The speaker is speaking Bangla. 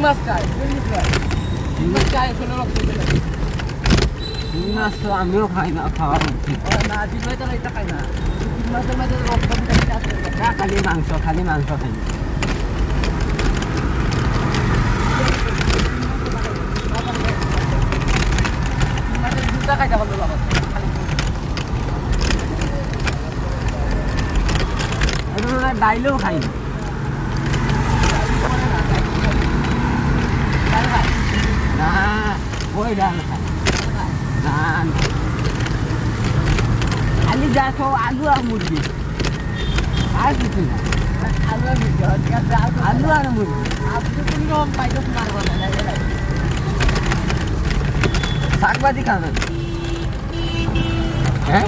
মাছ খায় শিং মাছ খায় কোনো রক্ত দেয় শিং মাছ তো আমিও খাই না, খাওয়া উচিত না। জিভাই তো এটা খায় না, শিং মাছের মধ্যে রক্ত আছে। না, খালি মাংস খাই দুটা খাইতে হবে বাবা। ডাইলেও খাই না। না, ওই ডাল খাই না, খালি যা সব আলু আর মুরগি, আর কিছু না। আলু আর মুরগি, আলু আর মুরগি। আপনি কোনো পাইতে পারবো না। শাকভাজি খাবেন? হ্যাঁ